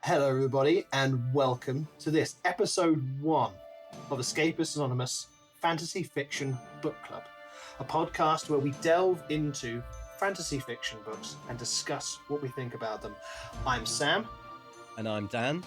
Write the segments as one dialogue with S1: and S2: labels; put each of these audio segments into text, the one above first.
S1: Hello, everybody, and welcome to this episode 1 of Escapists Anonymous Fantasy Fiction Book Club, a podcast where we delve into fantasy fiction books and discuss what we think about them. I'm Sam.
S2: And I'm Dan.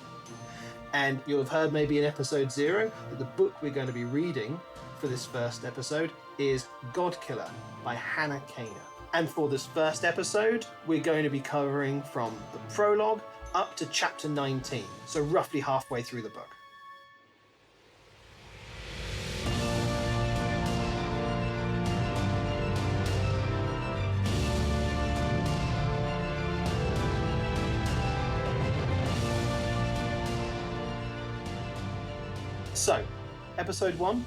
S1: And you'll have heard maybe in episode 0 that the book we're going to be reading for this first episode is Godkiller by Hannah Kaner. And for this first episode, we're going to be covering from the prologue up to chapter 19, so roughly halfway through the book. So, episode 1,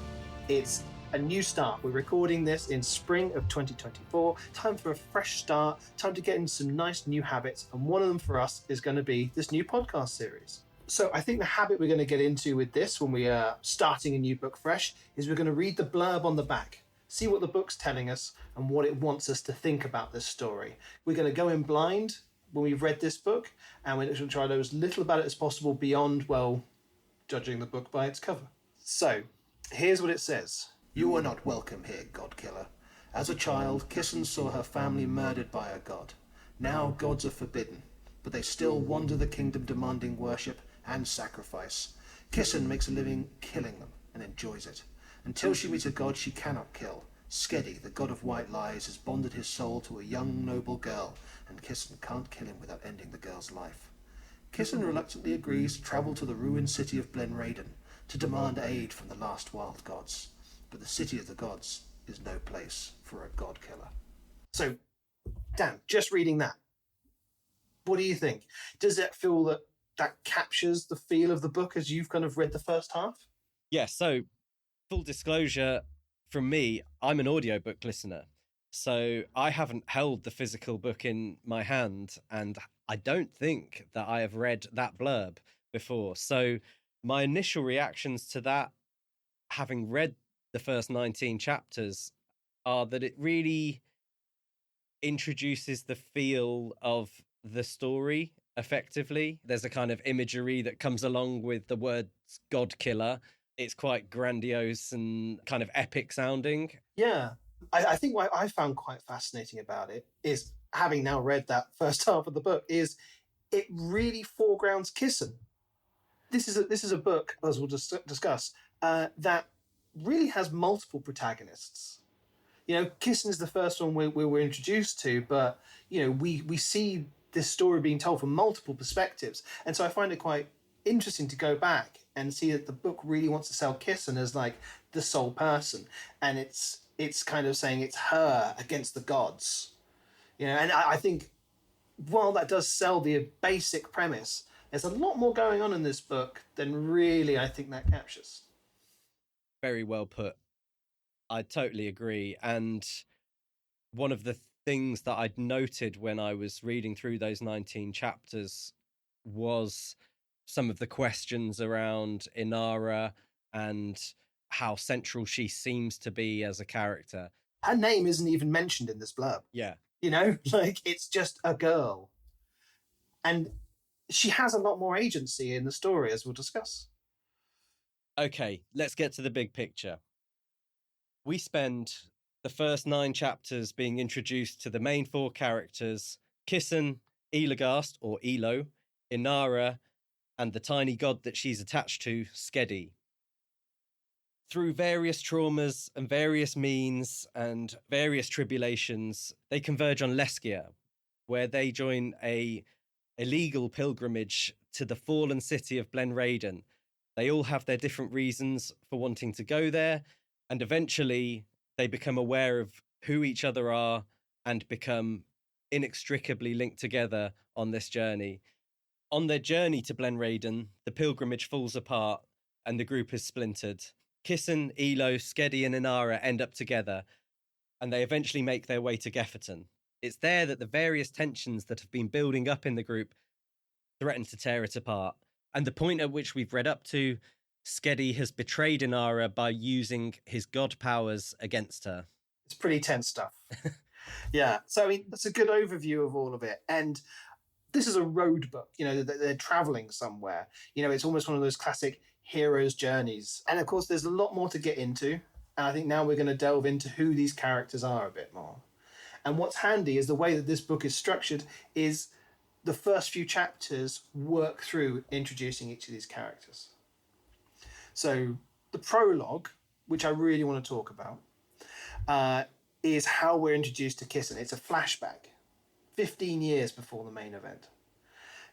S1: it's a new start. We're recording this in spring of 2024. Time for a fresh start. Time to get in some nice new habits. And one of them for us is going to be this new podcast series. So I think the habit we're going to get into with this when we are starting a new book fresh is we're going to read the blurb on the back, see what the book's telling us and what it wants us to think about this story. We're going to go in blind when we've read this book, and we're going to try to know as little about it as possible beyond, well, judging the book by its cover. So here's what it says. You are not welcome here, Godkiller. As a child, Kissan saw her family murdered by a god. Now gods are forbidden, but they still wander the kingdom demanding worship and sacrifice. Kissan makes a living killing them and enjoys it. Until she meets a god she cannot kill. Skedi, the god of white lies, has bonded his soul to a young noble girl, and Kissan can't kill him without ending the girl's life. Kissan reluctantly agrees to travel to the ruined city of Blenraden to demand aid from the last wild gods. But the city of the gods is no place for a god killer. So, Dan, just reading that, what do you think? Does it feel that captures the feel of the book as you've kind of read the first half?
S2: Yeah, so full disclosure from me, I'm an audiobook listener. So I haven't held the physical book in my hand, and I don't think that I have read that blurb before. So my initial reactions to that, having read the first 19 chapters, are that it really introduces the feel of the story effectively. There's a kind of imagery that comes along with the words God Killer. It's quite grandiose and kind of epic sounding.
S1: Yeah. I think what I found quite fascinating about it is, having now read that first half of the book, is it really foregrounds Kissan. This is a book, as we'll discuss, that really has multiple protagonists. You know, Kissan is the first one we were introduced to, but, you know, we see this story being told from multiple perspectives. And so I find it quite interesting to go back and see that the book really wants to sell Kissan as like the sole person. And it's kind of saying it's her against the gods. You know, and I think while that does sell the basic premise, there's a lot more going on in this book than really I think that captures.
S2: Very well put. I totally agree. And one of the things that I'd noted when I was reading through those 19 chapters was some of the questions around Inara and how central she seems to be as a character.
S1: Her name isn't even mentioned in this blurb.
S2: Yeah.
S1: You know, like, it's just a girl. And she has a lot more agency in the story, as we'll discuss.
S2: Okay, let's get to the big picture. We spend the first 9 chapters being introduced to the main 4 characters, Kissan, Elagast, or Elo, Inara, and the tiny god that she's attached to, Skedi. Through various traumas and various means and various tribulations, they converge on Leskia, where they join a illegal pilgrimage to the fallen city of Blenraden. They all have their different reasons for wanting to go there, and eventually they become aware of who each other are and become inextricably linked together on this journey. On their journey to Blenraden, the pilgrimage falls apart and the group is splintered. Kissan, Elo, Skedi and Inara end up together, and they eventually make their way to Gefferton. It's there that the various tensions that have been building up in the group threaten to tear it apart. And the point at which we've read up to, Skedi has betrayed Inara by using his god powers against her.
S1: It's pretty tense stuff. Yeah. So, I mean, that's a good overview of all of it. And this is a road book. They're traveling somewhere. It's almost one of those classic hero's journeys. And of course, there's a lot more to get into. And I think now we're going to delve into who these characters are a bit more. And what's handy is the way that this book is structured is the first few chapters work through introducing each of these characters. So the prologue, which I really want to talk about, is how we're introduced to Kissen. It's a flashback, 15 years before the main event.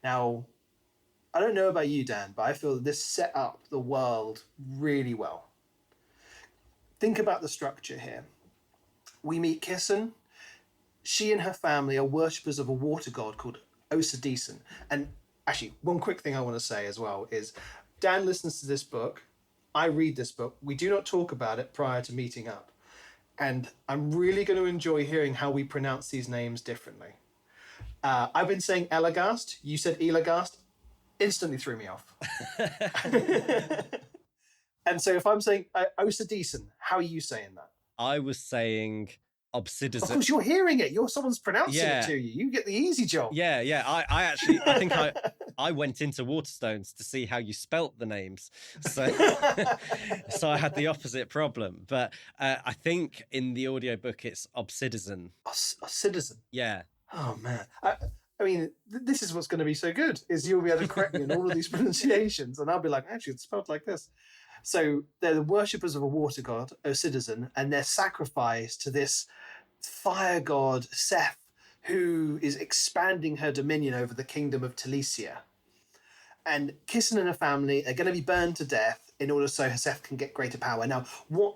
S1: Now, I don't know about you, Dan, but I feel that this set up the world really well. Think about the structure here. We meet Kissen. She and her family are worshippers of a water god called Osadison. And actually, one quick thing I want to say as well is Dan listens to this book. I read this book. We do not talk about it prior to meeting up. And I'm really going to enjoy hearing how we pronounce these names differently. I've been saying Elagast. You said Elagast. Instantly threw me off. And so if I'm saying Osadison, how are you saying that?
S2: I was saying Obsidian.
S1: Of course, you're hearing it. Someone's pronouncing it to you. You get the easy job.
S2: Yeah. I think I went into Waterstones to see how you spelt the names. So so I had the opposite problem. But I think in the audiobook it's Obsidian.
S1: Obsidian?
S2: Yeah.
S1: Oh, man. I mean, this is what's going to be so good, is you'll be able to correct me in all of these pronunciations, and I'll be like, actually, it's spelled like this. So they're the worshippers of a water god, Osadison, and they're sacrificed to this fire god, Seth, who is expanding her dominion over the kingdom of Telesia. And Kissen and her family are going to be burned to death in order so Seth can get greater power. Now, what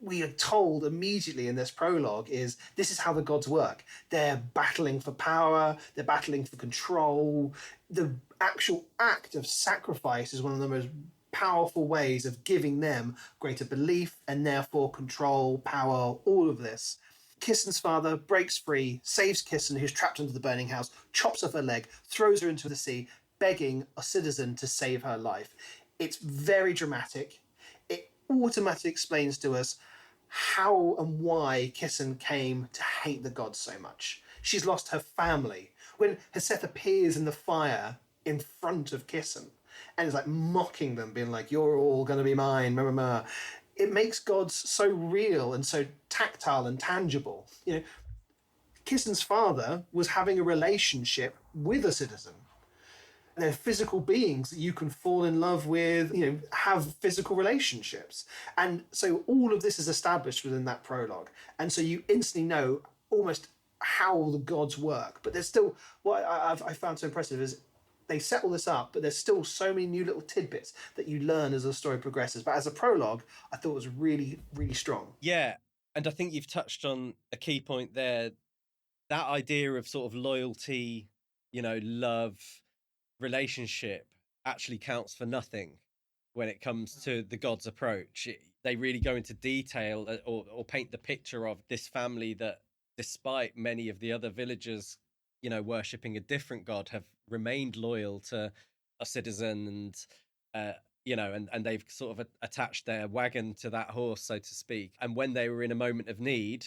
S1: we are told immediately in this prologue is this is how the gods work. They're battling for power, they're battling for control. The actual act of sacrifice is one of the most powerful ways of giving them greater belief and therefore control, power, all of this. Kissen's father breaks free, saves Kissen, who's trapped under the burning house, chops off her leg, throws her into the sea, begging a citizen to save her life. It's very dramatic. It automatically explains to us how and why Kissen came to hate the gods so much. She's lost her family. When Heseth appears in the fire in front of Kissen and is like mocking them, being like, you're all going to be mine, it makes gods so real and so tactile and tangible. Kissen's father was having a relationship with a citizen. They're physical beings that you can fall in love with, have physical relationships. And so all of this is established within that prologue. And so you instantly know almost how the gods work. But there's still, what I found so impressive is they set all this up, but there's still so many new little tidbits that you learn as the story progresses. But as a prologue, I thought it was really, really strong.
S2: Yeah. And I think you've touched on a key point there. That idea of sort of loyalty, love, relationship actually counts for nothing when it comes to the gods' approach. They really go into detail or paint the picture of this family that, despite many of the other villagers, worshipping a different god, have remained loyal to a citizen, and they've sort of attached their wagon to that horse, so to speak. And when they were in a moment of need,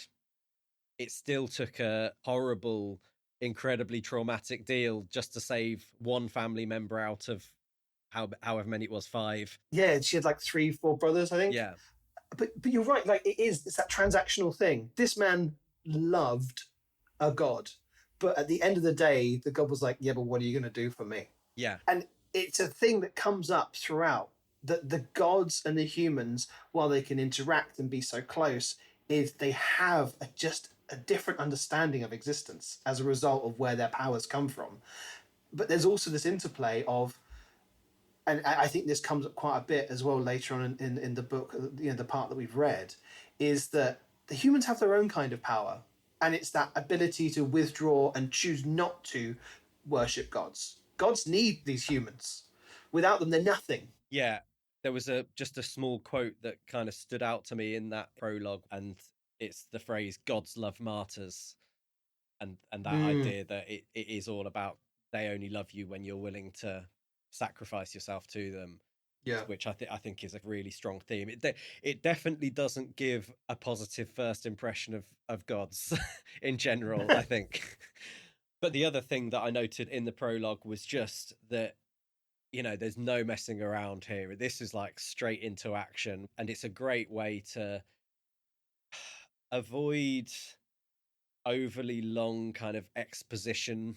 S2: it still took a horrible, incredibly traumatic deal just to save one family member out of however many it was, 5.
S1: Yeah, she had like 3-4 brothers, I think.
S2: Yeah.
S1: But you're right, like it's that transactional thing. This man loved a god, but at the end of the day, the god was like, yeah, but what are you going to do for me?
S2: Yeah.
S1: And it's a thing that comes up throughout, that the gods and the humans, while they can interact and be so close, is they have just a different understanding of existence as a result of where their powers come from. But there's also this interplay of, and I think this comes up quite a bit as well later on in the book, the part that we've read, is that the humans have their own kind of power. And it's that ability to withdraw and choose not to worship gods. Gods need these humans. Without them, they're nothing.
S2: Yeah. There was just a small quote that kind of stood out to me in that prologue, and it's the phrase "gods love martyrs," and that idea that it is all about they only love you when you're willing to sacrifice yourself to them.
S1: Yeah,
S2: which I think is a really strong theme. It definitely doesn't give a positive first impression of gods in general, I think. But the other thing that I noted in the prologue was just that, there's no messing around here. This is like straight into action, and it's a great way to avoid overly long kind of exposition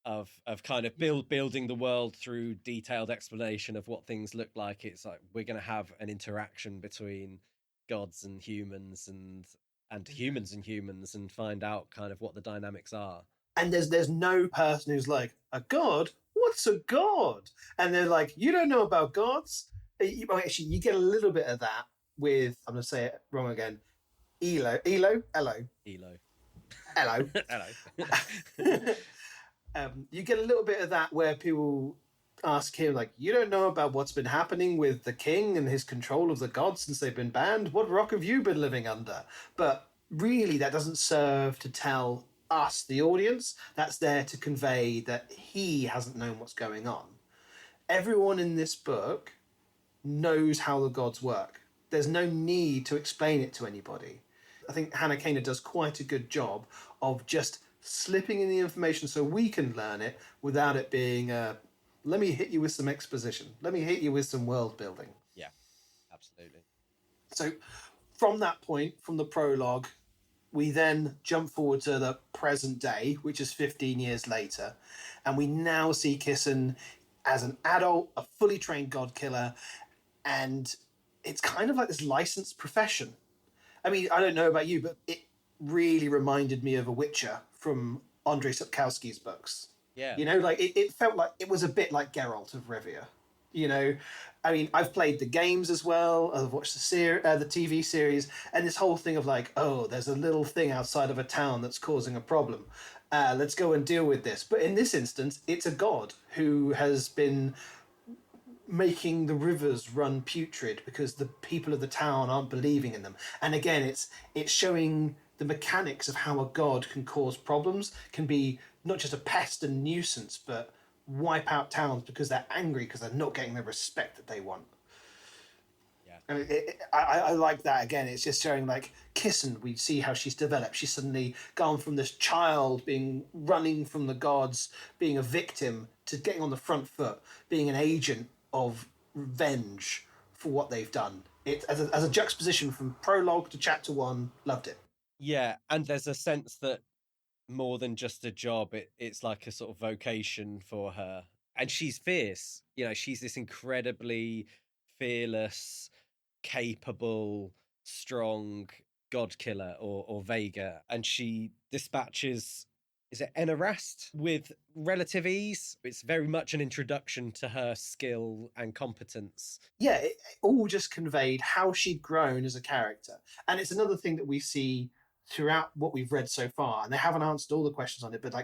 S2: of kind of building the world through detailed explanation of what things look like. It's like we're going to have an interaction between gods and humans and humans and humans and find out kind of what the dynamics are.
S1: And there's no person who's like, a god? What's a god? And they're like, you don't know about gods? Actually, you get a little bit of that with, I'm going to say it wrong again, Elo. Hello. You get a little bit of that where people ask him, like, you don't know about what's been happening with the king and his control of the gods since they've been banned? What rock have you been living under? But really, that doesn't serve to tell us, the audience. That's there to convey that he hasn't known what's going on. Everyone in this book knows how the gods work. There's no need to explain it to anybody. I think Hannah Kaner does quite a good job of just slipping in the information so we can learn it without it being let me hit you with some exposition. Let me hit you with some world building.
S2: Yeah, absolutely.
S1: So from that point, from the prologue, we then jump forward to the present day, which is 15 years later. And we now see Kissen as an adult, a fully trained god killer. And it's kind of like this licensed profession. I mean, I don't know about you, but it really reminded me of a Witcher from Andrzej Sapkowski's books.
S2: Yeah.
S1: Like it felt like it was a bit like Geralt of Rivia. I mean, I've played the games as well. I've watched the TV series, and this whole thing of like, oh, there's a little thing outside of a town that's causing a problem. Let's go and deal with this. But in this instance, it's a god who has been making the rivers run putrid because the people of the town aren't believing in them. And again, it's showing the mechanics of how a god can cause problems, can be not just a pest and nuisance, but wipe out towns because they're angry because they're not getting the respect that they want.
S2: Yeah.
S1: And I like that. Again, it's just showing like Kissen, we see how she's developed. She's suddenly gone from this child being running from the gods, being a victim, to getting on the front foot, being an agent of revenge for what they've done. It as a juxtaposition from prologue to chapter 1, loved it.
S2: Yeah, and there's a sense that more than just a job, it's like a sort of vocation for her. And she's fierce. She's this incredibly fearless, capable, strong god killer or Vega. And she dispatches, is it Enarast, with relative ease. It's very much an introduction to her skill and competence.
S1: Yeah, it all just conveyed how she'd grown as a character. And it's another thing that we see throughout what we've read so far, and they haven't answered all the questions on it, but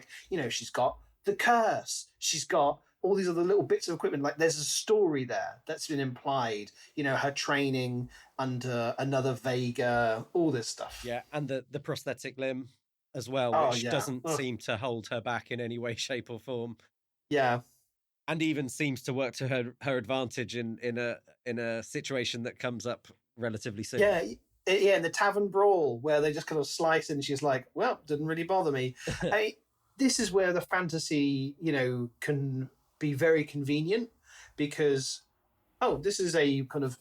S1: she's got the curse, she's got all these other little bits of equipment, like there's a story there that's been implied, her training under another Vega, all this stuff.
S2: Yeah, and the prosthetic limb as well, which doesn't seem to hold her back in any way, shape or form.
S1: Yeah.
S2: And even seems to work to her advantage in a situation that comes up relatively soon.
S1: Yeah, in the tavern brawl where they just kind of slice and she's like, well, didn't really bother me. This is where the fantasy, can be very convenient because, this is a kind of,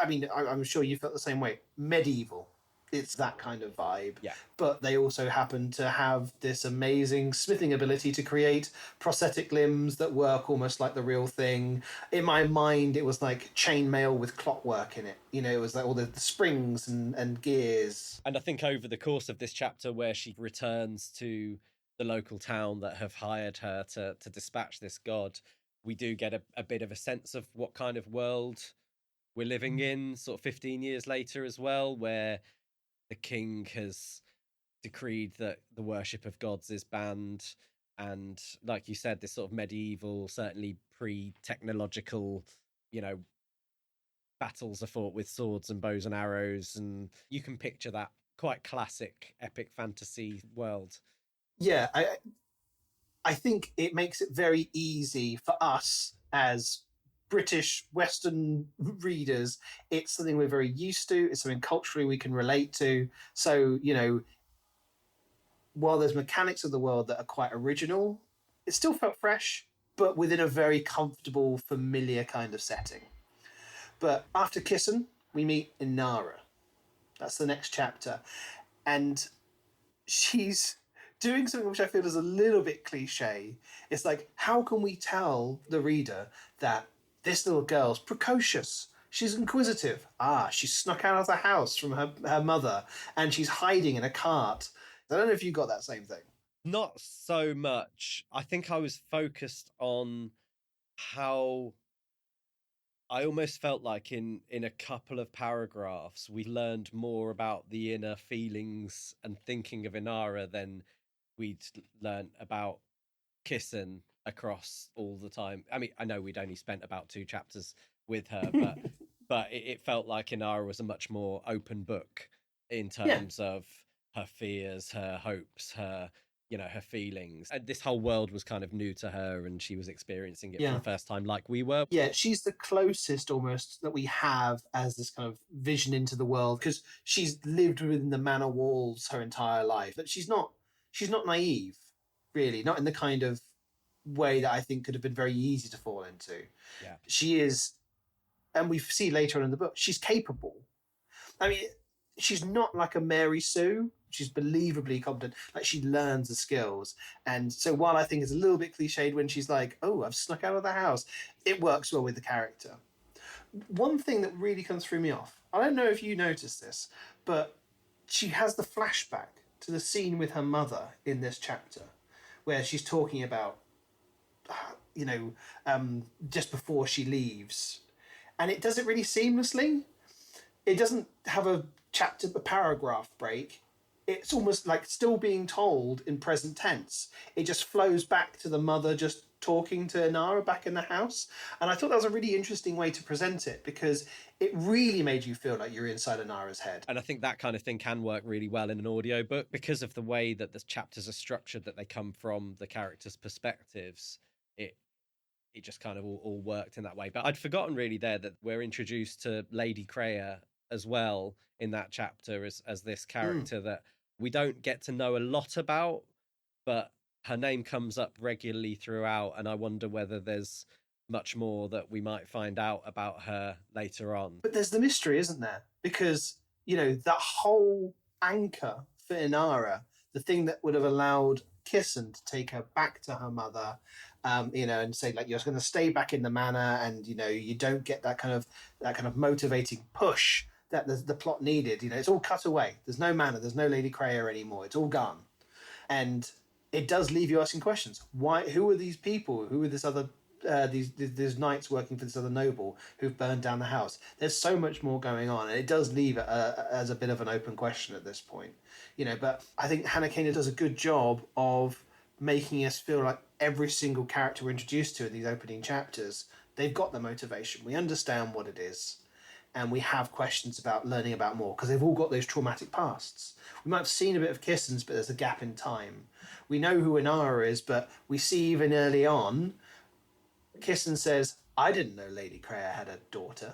S1: I mean, I'm sure you felt the same way, medieval. It's that kind of vibe.
S2: Yeah.
S1: But they also happen to have this amazing smithing ability to create prosthetic limbs that work almost like the real thing. In my mind, it was like chainmail with clockwork in it. It was like all the springs and gears.
S2: And I think over the course of this chapter where she returns to the local town that have hired her to dispatch this god, we do get a bit of a sense of what kind of world we're living in, sort of 15 years later as well, where the king has decreed that the worship of gods is banned. And like you said, this sort of medieval, certainly pre-technological, battles are fought with swords and bows and arrows. And you can picture that quite classic epic fantasy world.
S1: Yeah, I think it makes it very easy for us as British Western readers. It's something we're very used to. It's something culturally we can relate to. So, while there's mechanics of the world that are quite original, it still felt fresh, but within a very comfortable, familiar kind of setting. But after Kissen, we meet Inara. That's the next chapter. And she's doing something which I feel is a little bit cliche. It's like, how can we tell the reader that this little girl's precocious? She's inquisitive. She's snuck out of the house from her mother and she's hiding in a cart. I don't know if you got that same thing.
S2: Not so much. I think I was focused on how I almost felt like in a couple of paragraphs we learned more about the inner feelings and thinking of Inara than we'd learned about Kissen across all the time. I mean, I know we'd only spent about 2 chapters with her, but it felt like Inara was a much more open book in terms of her fears, her hopes, her feelings. And this whole world was kind of new to her and she was experiencing it for the first time like we were.
S1: Yeah, she's the closest almost that we have as this kind of vision into the world, because she's lived within the manor walls her entire life. But she's not naive, really, not in the kind of way that I think could have been very easy to fall into.
S2: Yeah.
S1: She is, and we see later on in the book, she's capable. I mean, she's not like a Mary Sue. She's believably competent. Like, she learns the skills. And so while I think it's a little bit cliched when she's like, oh, I've snuck out of the house, it works well with the character. One thing that really kind of threw me off, I don't know if you noticed this, but she has the flashback to the scene with her mother in this chapter where she's talking about, just before she leaves. And it does it really seamlessly. It doesn't have a paragraph break. It's almost like still being told in present tense. It just flows back to the mother just talking to Inara back in the house. And I thought that was a really interesting way to present it, because it really made you feel like you're inside Inara's head.
S2: And I think that kind of thing can work really well in an audiobook because of the way that the chapters are structured, that they come from the characters' perspectives. It just kind of all worked in that way. But I'd forgotten really there that we're introduced to Lady Kreia as well in that chapter as this character that we don't get to know a lot about, but her name comes up regularly throughout, and I wonder whether there's much more that we might find out about her later on.
S1: But there's the mystery, isn't there? Because, that whole anchor for Inara, the thing that would have allowed Kissen to take her back to her mother, and say, like, you're going to stay back in the manor, and you don't get that kind of motivating push that the plot needed. It's all cut away. There's no manor. There's no Lady Kreia anymore. It's all gone, and it does leave you asking questions. Why? Who are these people? Who are this other? These knights working for this other noble who've burned down the house? There's so much more going on, and it does leave it as a bit of an open question at this point. But I think Hannah Kaner does a good job of making us feel like every single character we're introduced to in these opening chapters, they've got the motivation. We understand what it is, and we have questions about learning about more, because they've all got those traumatic pasts. We might have seen a bit of Kissen's, but there's a gap in time. We know who Inara is, but we see even early on, Kissen says, I didn't know Lady Kreia had a daughter.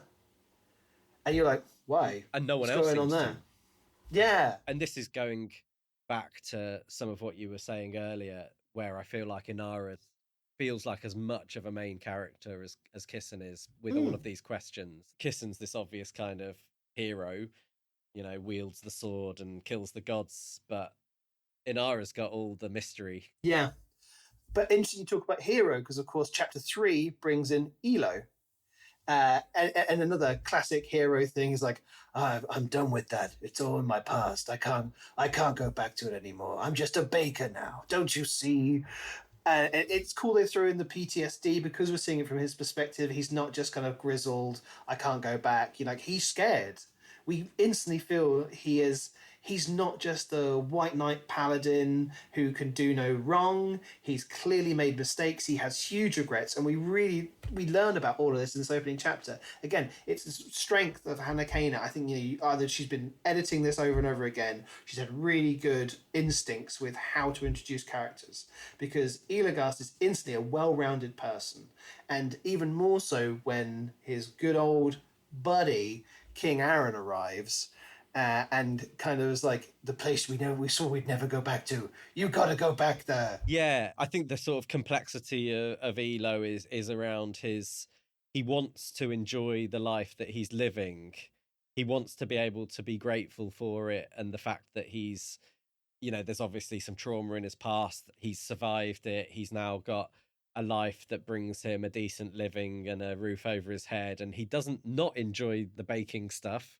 S1: And you're like, why?
S2: And no one
S1: What's
S2: else
S1: going on
S2: seems
S1: there?
S2: to.
S1: Yeah.
S2: And this is going back to some of what you were saying earlier, where I feel like Inara feels like as much of a main character as Kissen is with all of these questions. Kissen's this obvious kind of hero, wields the sword and kills the gods, but Inara's got all the mystery.
S1: Yeah. But interesting to talk about hero, because, of course, chapter 3 brings in Elo. And another classic hero thing is like, I'm done with that. It's all in my past. I can't go back to it anymore. I'm just a baker now. Don't you see? It's cool they throw in the PTSD, because we're seeing it from his perspective. He's not just kind of grizzled, I can't go back. He's scared. We instantly feel he's not just the white knight paladin who can do no wrong. He's clearly made mistakes. He has huge regrets, and we learn about all of this in this opening chapter. Again, it's the strength of Hannah Kaner. I think either she's been editing this over and over again. She's had really good instincts with how to introduce characters, because Elagast is instantly a well-rounded person, and even more so when his good old buddy King Aaron arrives. and kind of was like, the place we saw we'd never go back to. You got to go back there.
S2: Yeah, I think the sort of complexity of Elo is around his. He wants to enjoy the life that he's living. He wants to be able to be grateful for it, and the fact that he's, there's obviously some trauma in his past. He's survived it. He's now got a life that brings him a decent living and a roof over his head, and he doesn't not enjoy the baking stuff,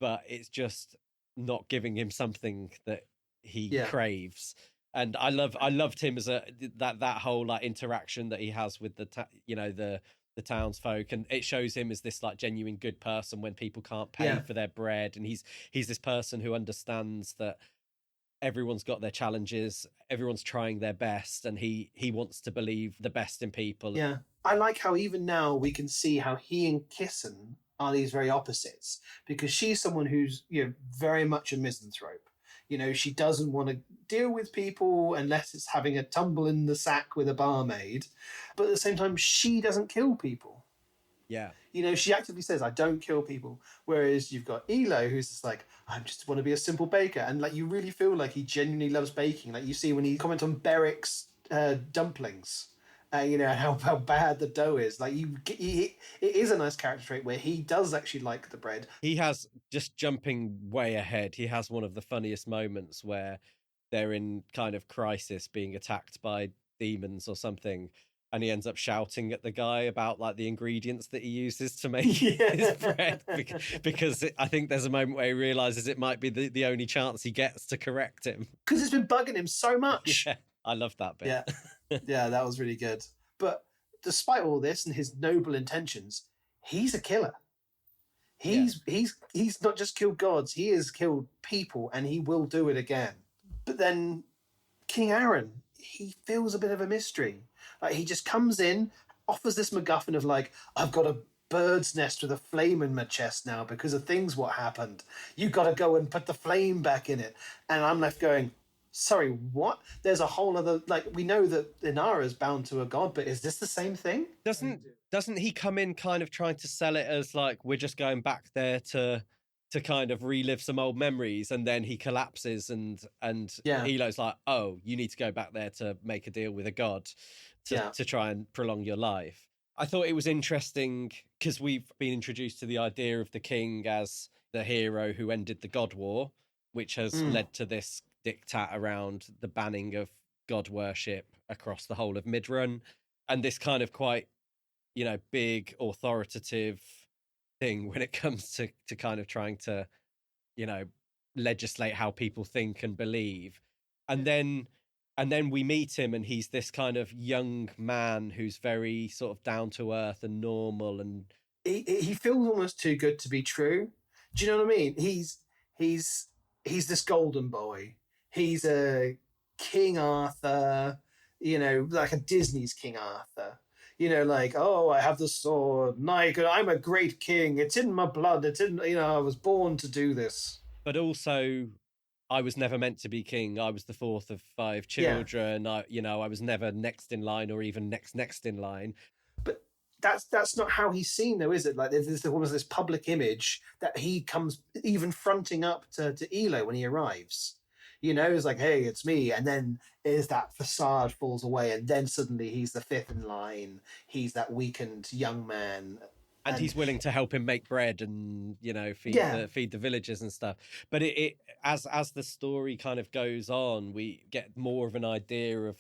S2: but it's just not giving him something that he craves. And I loved him as that whole like interaction that he has with the townsfolk, and it shows him as this like genuine good person when people can't pay for their bread, and he's this person who understands that everyone's got their challenges, everyone's trying their best, and he wants to believe the best in people.
S1: Yeah, I like how even now we can see how he and Kissen are these very opposites, because she's someone who's very much a misanthrope. She doesn't want to deal with people unless it's having a tumble in the sack with a barmaid, but at the same time she doesn't kill people.
S2: Yeah.
S1: She actively says, I don't kill people. Whereas you've got Elo, who's just like, I just want to be a simple baker. And like, you really feel like he genuinely loves baking. Like you see when he comments on Beric's dumplings, how bad the dough is. Like it is a nice character trait where he does actually like the bread.
S2: He has, just jumping way ahead, he has one of the funniest moments where they're in kind of crisis, being attacked by demons or something, and he ends up shouting at the guy about like the ingredients that he uses to make his bread, because I think there's a moment where he realizes it might be the only chance he gets to correct him,
S1: because it's been bugging him so much.
S2: Yeah, I love that bit.
S1: Yeah, that was really good. But despite all this and his noble intentions, he's a killer. He's not just killed gods, he has killed people, and he will do it again. But then King Aaron, he feels a bit of a mystery. Like he just comes in, offers this MacGuffin of like, I've got a bird's nest with a flame in my chest now because of things what happened. You got to go and put the flame back in it. And I'm left going, sorry, what? There's a whole other, like, we know that Inara's bound to a god, but is this the same thing?
S2: Doesn't he come in kind of trying to sell it as like, we're just going back there to kind of relive some old memories, and then he collapses and Elo's like, oh, you need to go back there to make a deal with a god to try and prolong your life. I thought it was interesting because we've been introduced to the idea of the king as the hero who ended the god war, which has led to this diktat around the banning of god worship across the whole of Midrun, and this kind of quite big authoritative thing when it comes to kind of trying to legislate how people think and believe. And then we meet him, and he's this kind of young man who's very sort of down to earth and normal, and
S1: he feels almost too good to be true. Do you know what I mean? He's this golden boy. He's a King Arthur, like a Disney's King Arthur. Like, oh, I have the sword, and I'm a great king. It's in my blood. It's in, I was born to do this.
S2: But also, I was never meant to be king. I was the fourth of 5 children. Yeah. I was never next in line or even next in line.
S1: But that's not how he's seen, though, is it? Like, there's almost this public image that he comes even fronting up to Elo when he arrives. It's like, hey, it's me. And then is that facade falls away, and then suddenly he's the 5th in line. He's that weakened young man.
S2: And he's willing to help him make bread and, feed the villagers and stuff. But it as the story kind of goes on, we get more of an idea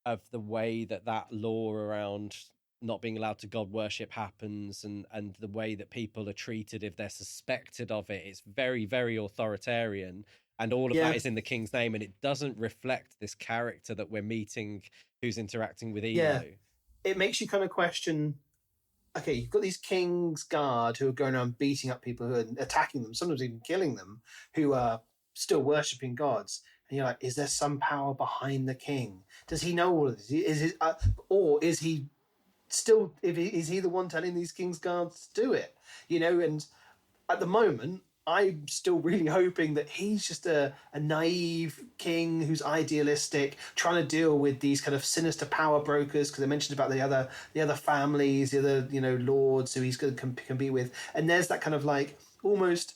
S2: of the way that law around not being allowed to god worship happens, and the way that people are treated if they're suspected of it. It's very, very authoritarian. And all of that is in the king's name, and it doesn't reflect this character that we're meeting who's interacting with Elo.
S1: Yeah. It makes you kind of question, okay, you've got these King's Guard who are going around beating up people, who are attacking them, sometimes even killing them, who are still worshipping gods. And you're like, is there some power behind the king? Does he know all of this? Or is he still, is he the one telling these King's Guards to do it? And at the moment, I'm still really hoping that he's just a naive king who's idealistic, trying to deal with these kind of sinister power brokers, because I mentioned about the other families, the other lords who he's going to compete with, and there's that kind of like almost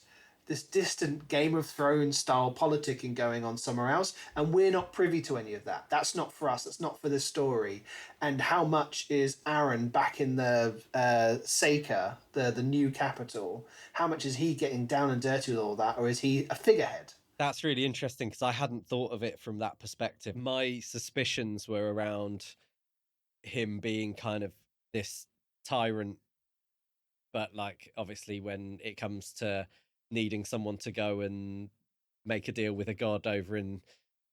S1: this distant Game of Thrones style politicking going on somewhere else, and we're not privy to any of that. That's not for us. That's not for this story. And how much is Aaron back in the Saker, the new capital? How much is he getting down and dirty with all that, or is he a figurehead?
S2: That's really interesting because I hadn't thought of it from that perspective. My suspicions were around him being kind of this tyrant, but like obviously when it comes to needing someone to go and make a deal with a god over in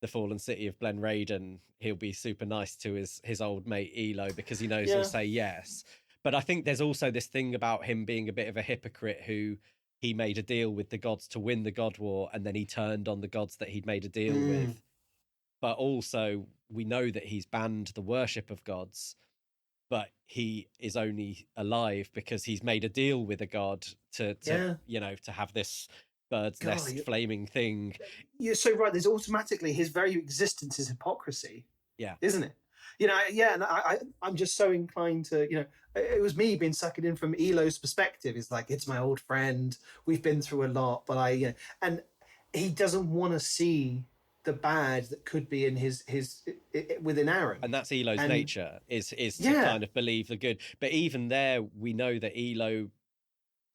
S2: the fallen city of Blenraiden, he'll be super nice to his old mate Elo because he knows he'll say yes. But I think there's also this thing about him being a bit of a hypocrite who he made a deal with the gods to win the God War, and then he turned on the gods that he'd made a deal with. But also, we know that he's banned the worship of gods, but he is only alive because he's made a deal with a god to have this bird's nest flaming thing.
S1: You're so right. There's automatically his very existence is hypocrisy.
S2: Yeah.
S1: Isn't it? And I'm just so inclined to, it was me being suckered in from Elo's perspective. It's like, it's my old friend. We've been through a lot, but and he doesn't want to see the bad that could be in his within Aaron.
S2: And that's Elo's nature is to kind of believe the good. But even there, we know that Elo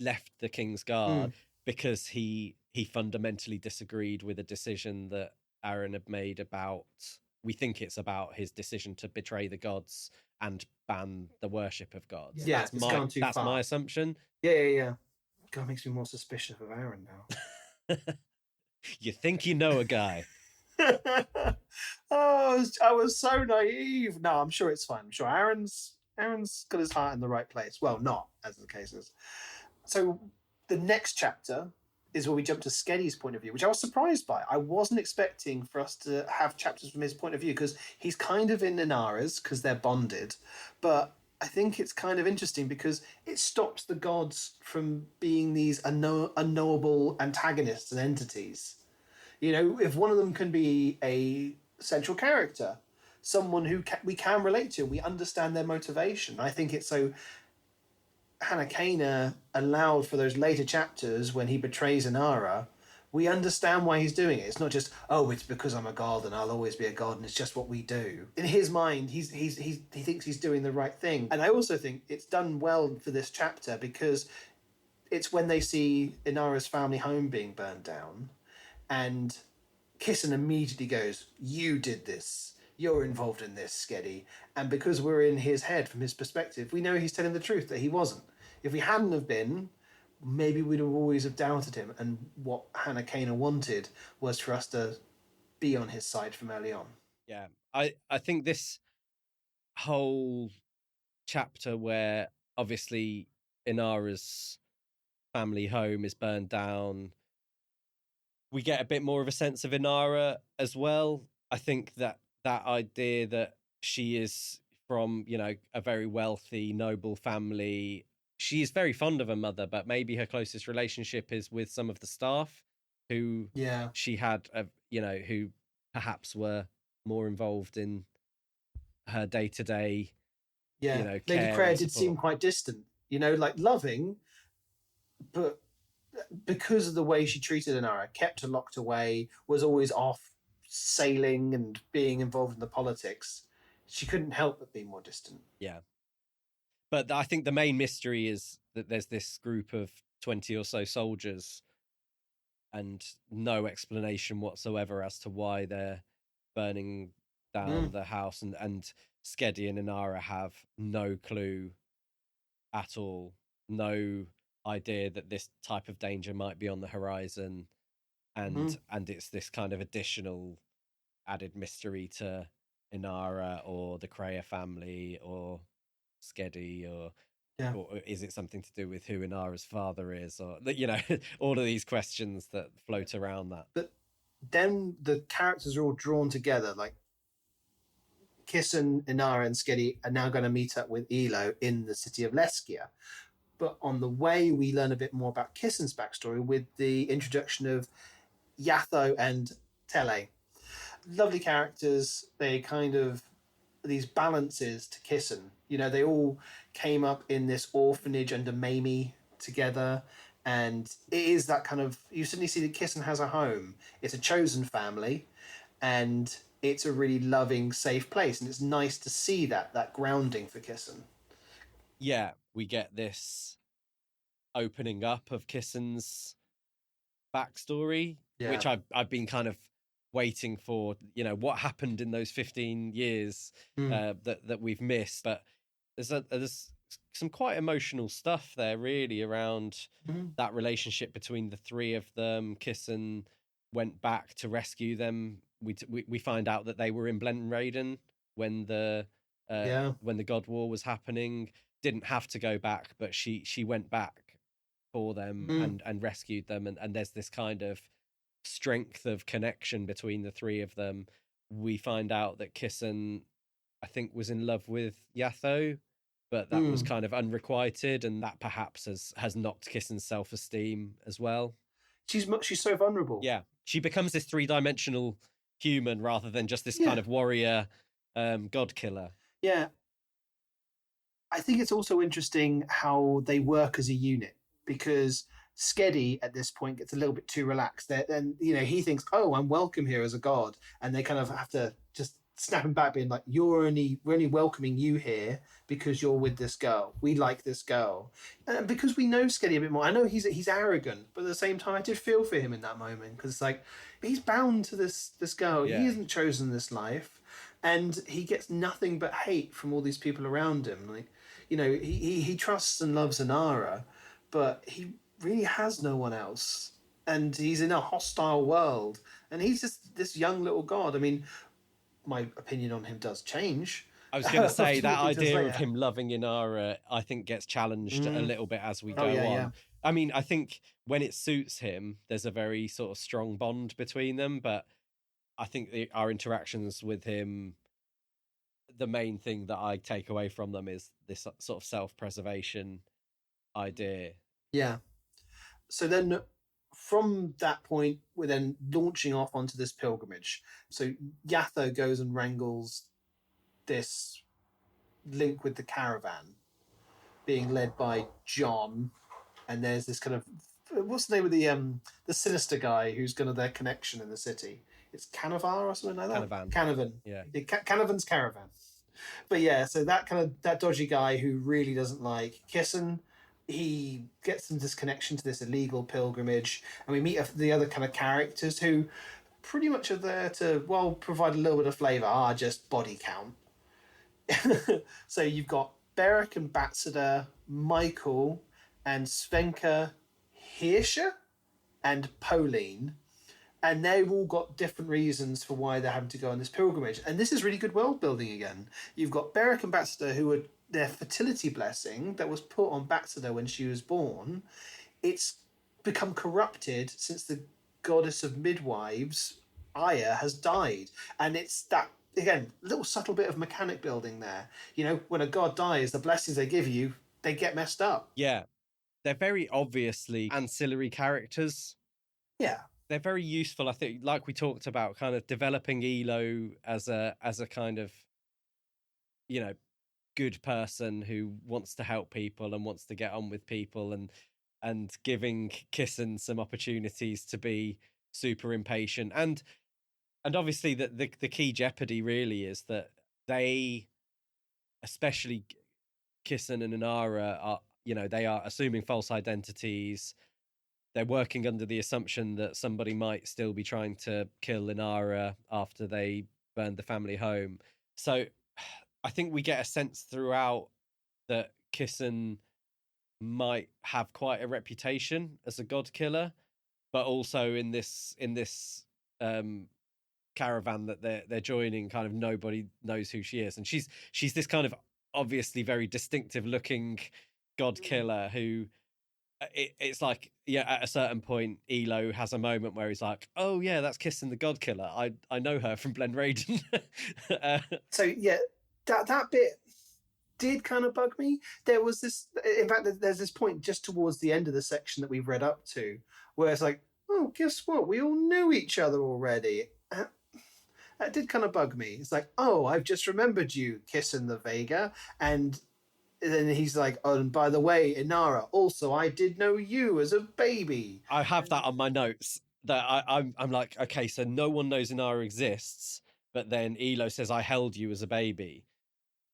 S2: left the King's Guard because he fundamentally disagreed with a decision that Aaron had made about, we think it's about his decision to betray the gods and ban the worship of gods.
S1: Yeah,
S2: that's my assumption.
S1: Yeah. God, makes me more suspicious of Aaron now.
S2: You think you know a guy.
S1: Oh, I was so naive. No, I'm sure it's fine. I'm sure Aaron's got his heart in the right place. Well, not, as the case is. So the next chapter is where we jump to Skedi's point of view, which I was surprised by. I wasn't expecting for us to have chapters from his point of view because he's kind of in Inara's because they're bonded. But I think it's kind of interesting because it stops the gods from being these unknowable antagonists and entities. If one of them can be a central character, someone who we can relate to, we understand their motivation. I think it's so Hannah Kaner allowed for those later chapters when he betrays Inara. We understand why he's doing it. It's not just, it's because I'm a god and I'll always be a god and it's just what we do. In his mind, he thinks he's doing the right thing. And I also think it's done well for this chapter because it's when they see Inara's family home being burned down and Kissen immediately goes, "You did this. You're involved in this, Skedi." And because we're in his head from his perspective, we know he's telling the truth, that he wasn't. If we hadn't have been, maybe we'd have always have doubted him. And what Hannah Kaner wanted was for us to be on his side from early on.
S2: Yeah, I think this whole chapter where obviously Inara's family home is burned down, we get a bit more of a sense of Inara as well. I think that idea that she is from, a very wealthy, noble family, she is very fond of her mother, but maybe her closest relationship is with some of the staff who she had, who perhaps were more involved in her day-to-day,
S1: Lady
S2: care
S1: Claire did seem quite distant, like loving, but because of the way she treated Inara, kept her locked away, was always off sailing and being involved in the politics, she couldn't help but be more distant.
S2: Yeah. But I think the main mystery is that there's this group of 20 or so soldiers and no explanation whatsoever as to why they're burning down the house, and Skedi and Inara have no clue at all, no idea that this type of danger might be on the horizon, and it's this kind of additional added mystery to Inara or the Kreia family or Skedi, or is it something to do with who Inara's father is, or all of these questions that float around that.
S1: But then the characters are all drawn together, like Kissen, Inara and Skedi are now going to meet up with Elo in the city of Leskia. But on the way, we learn a bit more about Kissen's backstory with the introduction of Yatho and Tele. Lovely characters. They kind of, these balances to Kissen. They all came up in this orphanage under Mamie together. And it is that kind of, you suddenly see that Kissen has a home. It's a chosen family, and it's a really loving, safe place. And it's nice to see that grounding for Kissen.
S2: Yeah, we get this opening up of Kissen's backstory, which I've been kind of waiting for. You know, what happened in those 15 years that we've missed. But there's some quite emotional stuff there, really, around that relationship between the three of them. Kissen went back to rescue them. We find out that they were in Blenraiden when the God War was happening. Didn't have to go back, but she went back for them and rescued them, and there's this kind of strength of connection between the three of them. We find out that Kissen, I think, was in love with Yatho, but that was kind of unrequited, and that perhaps has knocked Kissen's self-esteem as well.
S1: She's so vulnerable.
S2: Yeah, she becomes this three-dimensional human rather than just this kind of warrior god killer.
S1: Yeah. I think it's also interesting how they work as a unit, because Skedi at this point gets a little bit too relaxed. And, you know, he thinks, oh, I'm welcome here as a god. And they kind of have to just snap him back, being like, we're only welcoming you here because you're with this girl. We like this girl. And because we know Skedi a bit more, I know he's arrogant, but at the same time, I did feel for him in that moment, because it's like, he's bound to this girl. Yeah. He hasn't chosen this life. And he gets nothing but hate from all these people around him. Like, you know, he trusts and loves Inara, but he really has no one else. And he's in a hostile world. And he's just this young little god. I mean, my opinion on him does change.
S2: I was going to say that idea of him loving Inara, I think, gets challenged a little bit as we go on. Yeah. I mean, I think when it suits him, there's a very sort of strong bond between them. But I think our interactions with him, the main thing that I take away from them is this sort of self-preservation idea.
S1: Yeah. So then from that point, we're then launching off onto this pilgrimage. So Yatho goes and wrangles this link with the caravan being led by John. And there's this kind of, what's the name of the sinister guy who's going to their connection in the city? It's Canavar or something like that? Canavan. Yeah. Canavan's caravan. But yeah, so that dodgy guy who really doesn't like Kissen, he gets them this connection to this illegal pilgrimage, and we meet the other kind of characters who pretty much are there to, well, provide a little bit of flavour, just body count. So you've got Beric and Baxter, Michael, and Svenka Hirscher and Pauline. And they've all got different reasons for why they're having to go on this pilgrimage. And this is really good world building again. You've got Beric and Baxter, who are their fertility blessing that was put on Baxter when she was born. It's become corrupted since the goddess of midwives, Aya, has died. And it's that, again, little subtle bit of mechanic building there. You know, when a god dies, the blessings they give you, they get messed up.
S2: Yeah. They're very obviously ancillary characters.
S1: Yeah.
S2: They're very useful, I think, like we talked about, kind of developing Elo as a kind of, you know, good person who wants to help people and wants to get on with people, and giving Kissen some opportunities to be super impatient. And obviously the key jeopardy really is that they, especially Kissen and Inara, are, you know, they are assuming false identities. They're working under the assumption that somebody might still be trying to kill Inara after they burned the family home. So I think we get a sense throughout that Kissen might have quite a reputation as a god killer, but also in this caravan that they're joining, kind of nobody knows who she is, and she's this kind of obviously very distinctive looking god killer who. It's like, yeah, at a certain point, Elo has a moment where he's like, "Oh yeah, that's Kissen the God Killer. I know her from Blenraiden."
S1: So yeah, that bit did kind of bug me. There was this, in fact, there's this point just towards the end of the section that we've read up to, where it's like, oh, guess what? We all knew each other already. That did kind of bug me. It's like, oh, I've just remembered you, Kissen the Vega, and then he's like, oh, and by the way, Inara, also I did know you as a baby.
S2: I have that on my notes. That I'm like, okay, so no one knows Inara exists, but then Elo says I held you as a baby,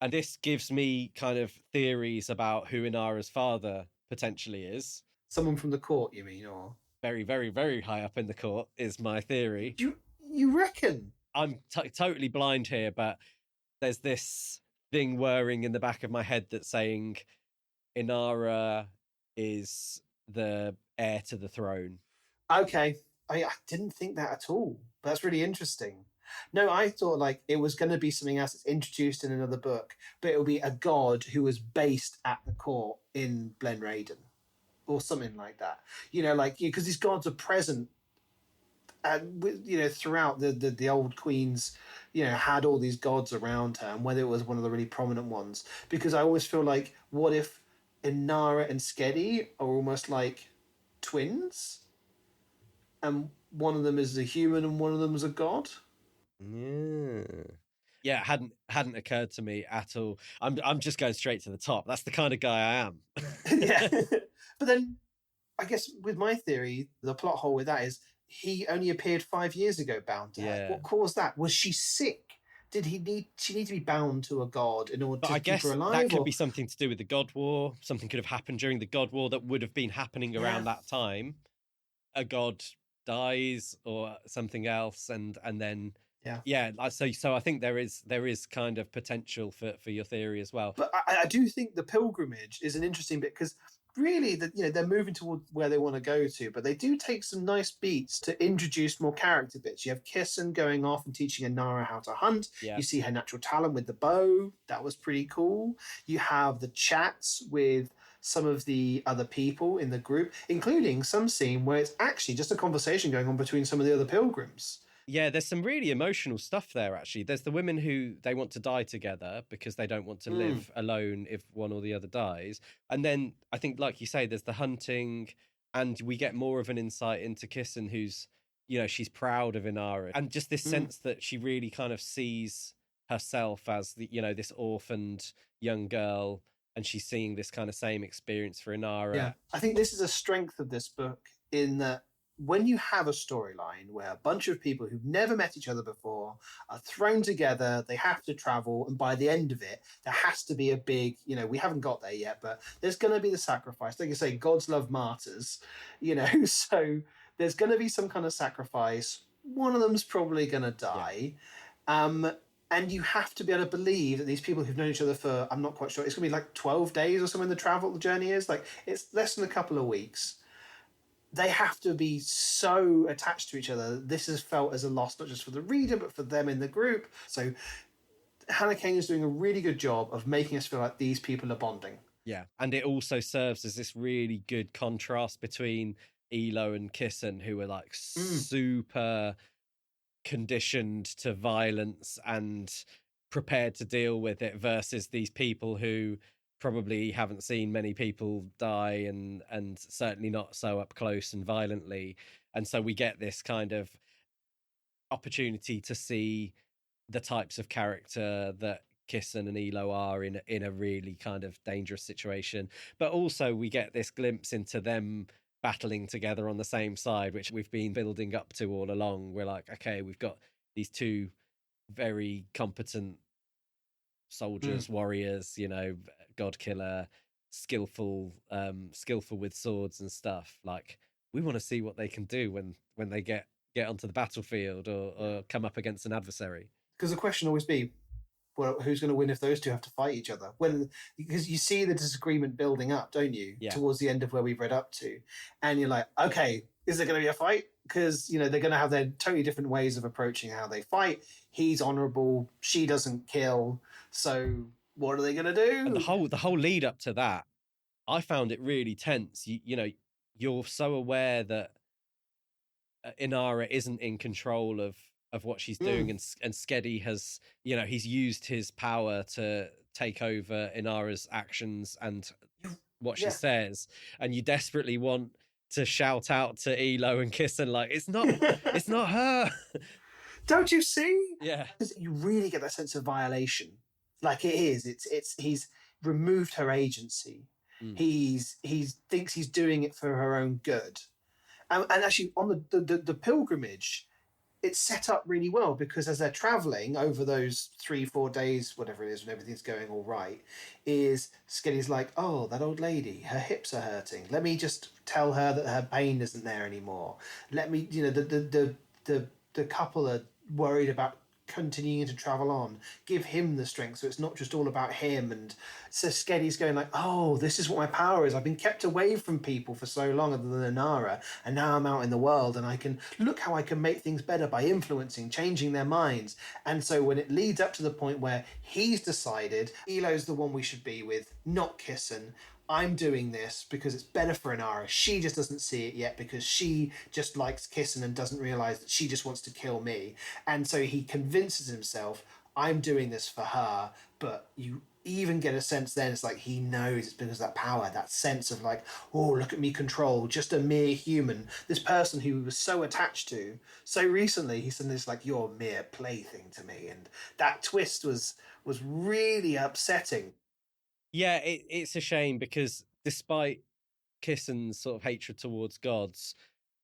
S2: and this gives me kind of theories about who Inara's father potentially is.
S1: Someone from the court, you mean, or
S2: Very, very, very high up in the court is my theory.
S1: you reckon?
S2: I'm totally blind here, but there's this thing whirring in the back of my head that's saying Inara is the heir to the throne.
S1: Okay, I didn't think that at all. That's really interesting. No, I thought like it was going to be something else that's introduced in another book, but it will be a god who was based at the court in Blenraiden, or something like that. You know, like because these gods are present, and you know throughout the old queens, you know, had all these gods around her, and whether it was one of the really prominent ones. Because I always feel like, what if Inara and Skedi are almost like twins? And one of them is a human and one of them is a god.
S2: Yeah, it hadn't occurred to me at all. I'm just going straight to the top. That's the kind of guy I am.
S1: Yeah. But then I guess with my theory, the plot hole with that is he only appeared 5 years ago bound to her.
S2: Yeah.
S1: What caused that? Was she sick? Did she need to be bound to a god in order to keep her alive?
S2: That could be something to do with the God War. Something could have happened during the God War that would have been happening around that time. A god dies or something else, and then so I think there is kind of potential for your theory as well.
S1: But I do think the pilgrimage is an interesting bit, because really they're moving towards where they want to go to, but they do take some nice beats to introduce more character bits. You have Kissen going off and teaching Inara how to hunt. You see her natural talent with the bow. That was pretty cool. You have the chats with some of the other people in the group, including some scene where it's actually just a conversation going on between some of the other pilgrims.
S2: Yeah, there's some really emotional stuff there, actually. There's the women who they want to die together because they don't want to live alone if one or the other dies. And then I think, like you say, there's the hunting, and we get more of an insight into Kissen, who's, you know, she's proud of Inara. And just this sense that she really kind of sees herself as, this orphaned young girl, and she's seeing this kind of same experience for Inara.
S1: Yeah, I think this is a strength of this book, in that when you have a storyline where a bunch of people who've never met each other before are thrown together, they have to travel, and by the end of it, there has to be a big, we haven't got there yet, but there's going to be the sacrifice. Like you say, gods love martyrs, so there's going to be some kind of sacrifice. One of them's probably going to die. Yeah. And you have to be able to believe that these people who've known each other for, I'm not quite sure, it's going to be like 12 days or something the journey is. Like, it's less than a couple of weeks. They have to be so attached to each other. This is felt as a loss, not just for the reader, but for them in the group. So Hannah Kaner is doing a really good job of making us feel like these people are bonding.
S2: Yeah, and it also serves as this really good contrast between Elo and Kissen, who are like super conditioned to violence and prepared to deal with it, versus these people who probably haven't seen many people die, and certainly not so up close and violently. And so we get this kind of opportunity to see the types of character that Kissen and Elo are in a really kind of dangerous situation. But also we get this glimpse into them battling together on the same side, which we've been building up to all along. We're like, okay, we've got these two very competent soldiers, warriors, Godkiller, skillful with swords and stuff. Like, we want to see what they can do when they get onto the battlefield or come up against an adversary.
S1: Because the question will always be, well, who's going to win if those two have to fight each other? Because you see the disagreement building up, don't you? Yeah. Towards the end of where we've read up to, and you're like, okay, is there going to be a fight? Because they're going to have their totally different ways of approaching how they fight. He's honourable, she doesn't kill. So what are they going to do?
S2: And the whole lead up to that, I found it really tense. You're so aware that Inara isn't in control of what she's doing, and Skedi has, he's used his power to take over Inara's actions and what she says, and you desperately want to shout out to Elo and Kissen, like, it's not her.
S1: Don't you see?
S2: Yeah.
S1: Because you really get that sense of violation. Like, it is. He's removed her agency.
S2: Mm.
S1: He thinks he's doing it for her own good. And actually, on the pilgrimage, it's set up really well because as they're traveling over those 3-4 days, whatever it is, when everything's going all right, is Skelly's like, oh, that old lady, her hips are hurting. Let me just tell her that her pain isn't there anymore. Let me, the couple are worried about continuing to travel on. Give him the strength, so it's not just all about him. And so Skelly's going like, oh, this is what my power is. I've been kept away from people for so long other than Inara, and now I'm out in the world and I can look how I can make things better by influencing, changing their minds. And so when it leads up to the point where he's decided Elo's the one we should be with, not Kissen, I'm doing this because it's better for Inara. She just doesn't see it yet because she just likes Kissen and doesn't realize that she just wants to kill me. And so he convinces himself, I'm doing this for her. But you even get a sense then it's like he knows it's because of that power, that sense of like, oh, look at me control, just a mere human. This person who he was so attached to so recently, he suddenly is like, you're a mere plaything to me. And that twist was really upsetting.
S2: Yeah, it's a shame because despite Kissen's sort of hatred towards gods,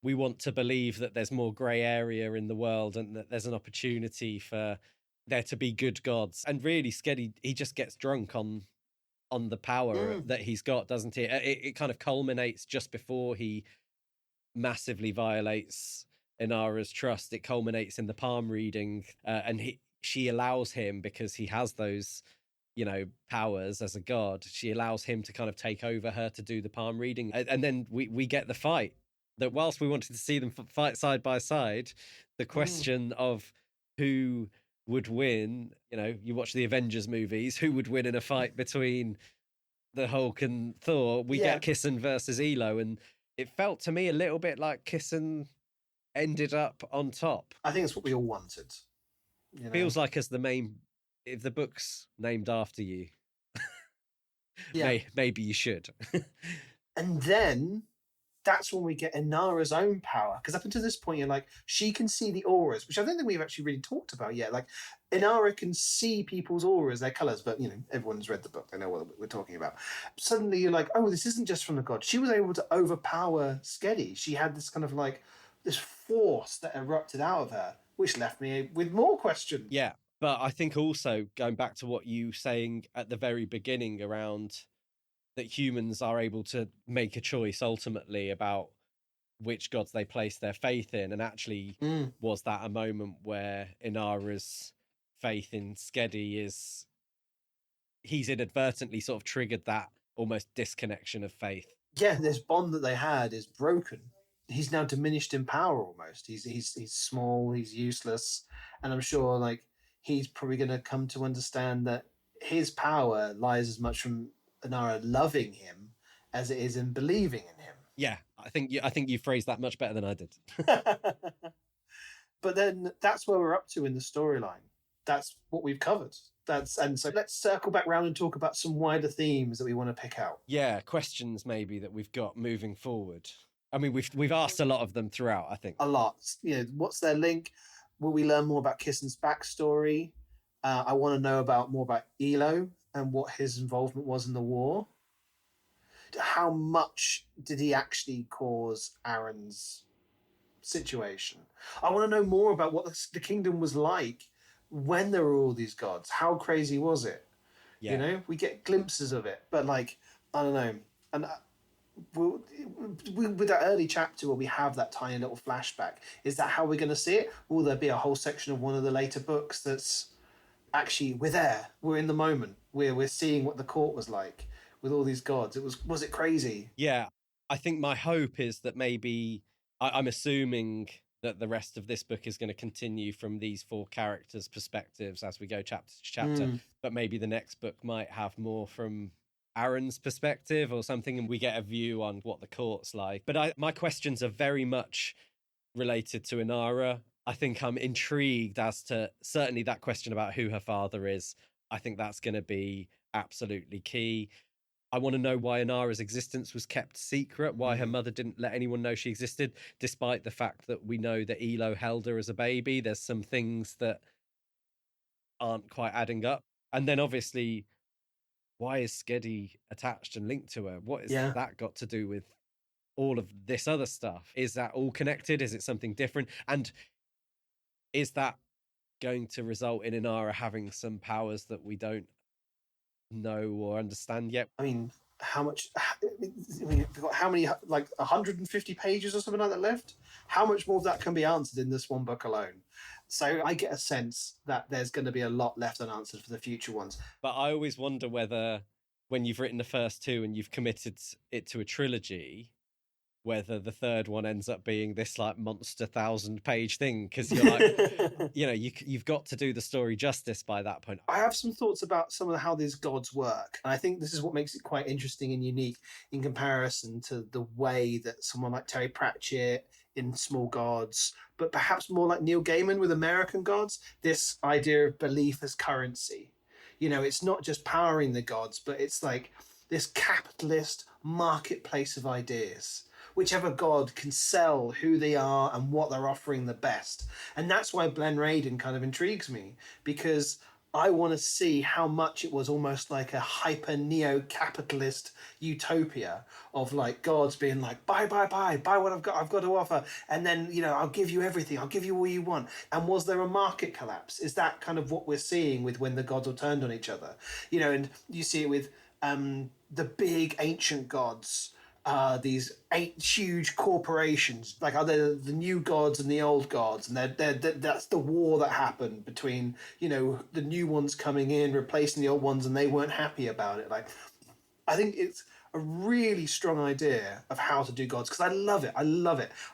S2: we want to believe that there's more grey area in the world and that there's an opportunity for there to be good gods. And really, Skedi, he just gets drunk on the power that he's got, doesn't he? It kind of culminates just before he massively violates Inara's trust. It culminates in the palm reading, and she allows him, because he has those powers as a god, she allows him to kind of take over her to do the palm reading. And then we get the fight that, whilst we wanted to see them fight side by side, the question of who would win, you watch the Avengers movies, who would win in a fight between the Hulk and Thor, we get Kissen versus Elo, and it felt to me a little bit like Kissen ended up on top.
S1: I think it's what we all wanted.
S2: Feels like as the main, if the book's named after you, maybe you should.
S1: And then that's when we get Inara's own power. Because up until this point, you're like, she can see the auras, which I don't think we've actually really talked about yet. Like, Inara can see people's auras, their colours, but, everyone's read the book. They know what we're talking about. Suddenly you're like, oh, this isn't just from the god. She was able to overpower Skedi. She had this kind of like, this force that erupted out of her, which left me with more questions.
S2: Yeah, but I think also, going back to what you were saying at the very beginning around that humans are able to make a choice ultimately about which gods they place their faith in. And actually, was that a moment where Inara's faith in Skedi he's inadvertently sort of triggered that almost disconnection of faith.
S1: Yeah, this bond that they had is broken. He's now diminished in power almost. He's small, he's useless. And I'm sure like he's probably going to come to understand that his power lies as much from Inara loving him as it is in believing in him.
S2: Yeah, I think you phrased that much better than I did.
S1: But then that's where we're up to in the storyline. That's what we've covered. And so let's circle back round and talk about some wider themes that we want to pick out.
S2: Yeah, questions maybe that we've got moving forward. I mean, we've asked a lot of them throughout, I think.
S1: A lot. What's their link? Will we learn more about Kissen's backstory? I want to know more about Elo and what his involvement was in the war. How much did he actually cause Aaron's situation? I want to know more about what the kingdom was like when there were all these gods. How crazy was it? Yeah. We get glimpses of it, but like, I don't know. And with that early chapter where we have that tiny little flashback, is that how we're going to see it? Will there be a whole section of one of the later books that's actually, we're in the moment, we're seeing what the court was like with all these gods? Was it crazy?
S2: Yeah, I think my hope is that maybe, I'm assuming that the rest of this book is going to continue from these four characters' perspectives as we go chapter to chapter, but maybe the next book might have more from Aaron's perspective or something, and we get a view on what the court's like. But my questions are very much related to Inara. I think I'm intrigued as to certainly that question about who her father is. I think that's going to be absolutely key. I want to know why Inara's existence was kept secret, why her mother didn't let anyone know she existed, despite the fact that we know that Elo held her as a baby. There's some things that aren't quite adding up. And then obviously, why is Skedi attached and linked to her? What has
S1: Yeah.
S2: that got to do with all of this other stuff? Is that all connected? Is it something different? And is that going to result in Inara having some powers that we don't know or understand yet?
S1: I mean, how much? I mean, we've got how many? Like 150 pages or something like that left. How much more of that can be answered in this one book alone? So I get a sense that there's going to be a lot left unanswered for the future ones.
S2: But I always wonder whether, when you've written the first two and you've committed it to a trilogy, whether the third one ends up being this like monster 1,000-page thing, because you're like, you know, you've got to do the story justice by that point.
S1: I have some thoughts about some of how these gods work, and I think this is what makes it quite interesting and unique in comparison to the way that someone like Terry Pratchett in Small Gods, but perhaps more like Neil Gaiman with American Gods, this idea of belief as currency. You know, it's not just powering the gods, but it's like this capitalist marketplace of ideas. Whichever god can sell who they are and what they're offering the best. And that's why Glen Raiden kind of intrigues me, because I want to see how much it was almost like a hyper neo-capitalist utopia of like gods being like, buy what I've got to offer. And then, you know, I'll give you everything. I'll give you all you want. And was there a market collapse? Is that kind of what we're seeing with when the gods all turned on each other? You know, and you see it with the big ancient gods, these 8 huge corporations, like are they the new gods and the old gods, and that's the war that happened between, you know, the new ones coming in replacing the old ones, and they weren't happy about it. Like, I think it's a really strong idea of how to do gods, because I love it.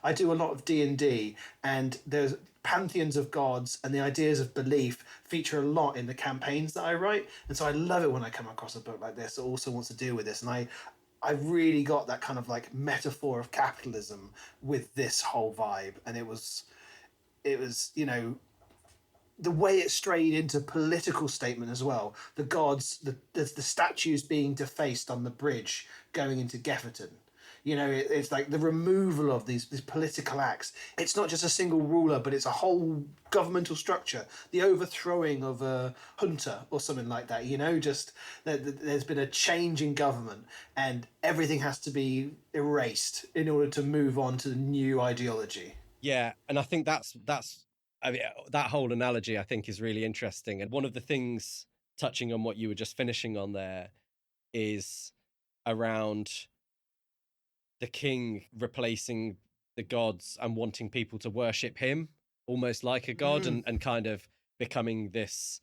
S1: I do a lot of D&D, and there's pantheons of gods, and the ideas of belief feature a lot in the campaigns that I write, and so I love it when I come across a book like this that also wants to deal with this. And I really got that kind of like metaphor of capitalism with this whole vibe, and it was, you know, the way it strayed into political statement as well. The gods, the statues being defaced on the bridge going into Gefferton. You know, it's like the removal of these political acts. It's not just a single ruler, but it's a whole governmental structure. The overthrowing of a junta or something like that. You know, just there's been a change in government, and everything has to be erased in order to move on to the new ideology.
S2: Yeah, and I think that's I mean, that whole analogy I think is really interesting. And one of the things, touching on what you were just finishing on there, is around the king replacing the gods and wanting people to worship him almost like a god, and kind of becoming this,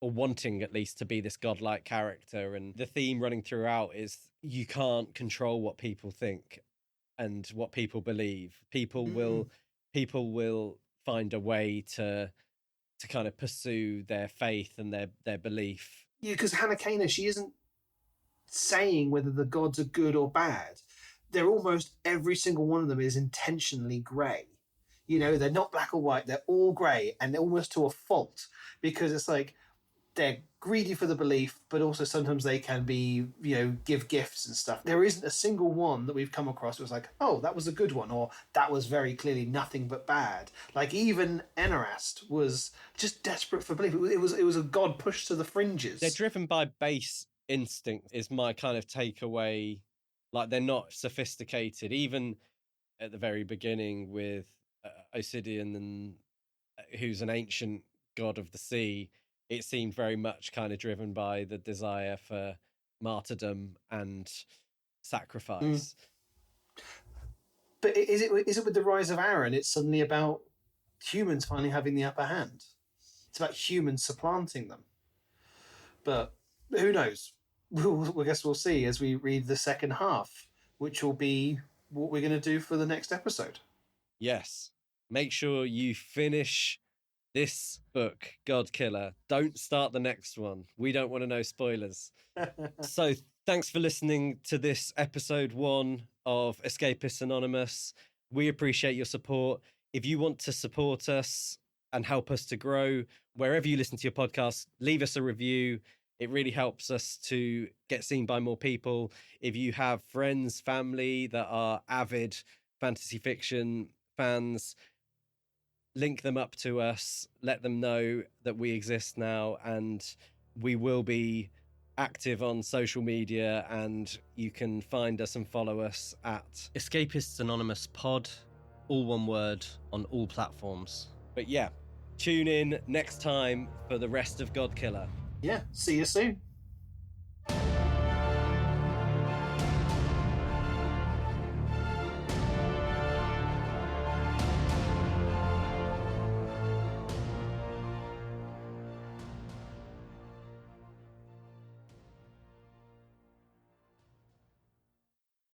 S2: or wanting at least to be this godlike character. And the theme running throughout is you can't control what people think and what people believe. People will find a way to kind of pursue their faith and their belief.
S1: Yeah, because Hannah Kaner, she isn't saying whether the gods are good or bad. They're almost every single one of them is intentionally grey. You know, they're not black or white. They're all grey, and almost to a fault, because it's like they're greedy for the belief, but also sometimes they can be, you know, give gifts and stuff. There isn't a single one that we've come across that was like, oh, that was a good one, or that was very clearly nothing but bad. Like even Enarast was just desperate for belief. It was a god pushed to the fringes.
S2: They're driven by base instinct, is my kind of takeaway. Like, they're not sophisticated. Even at the very beginning with Obsidian, and who's an ancient god of the sea, it seemed very much kind of driven by the desire for martyrdom and sacrifice.
S1: But is it with the rise of Aaron? It's suddenly about humans finally having the upper hand. It's about humans supplanting them. But who knows? I guess we'll see as we read the second half, which will be what we're going to do for the next episode.
S2: Yes. Make sure you finish this book, Godkiller. Don't start the next one. We don't want to know spoilers. So thanks for listening to this episode 1 of Escapists Anonymous. We appreciate your support. If you want to support us and help us to grow, wherever you listen to your podcast, leave us a review. It really helps us to get seen by more people. If you have friends, family that are avid fantasy fiction fans, link them up to us, let them know that we exist now, and we will be active on social media, and you can find us and follow us at Escapists Anonymous Pod, all one word, on all platforms. But yeah, tune in next time for the rest of Godkiller.
S1: Yeah, see you soon.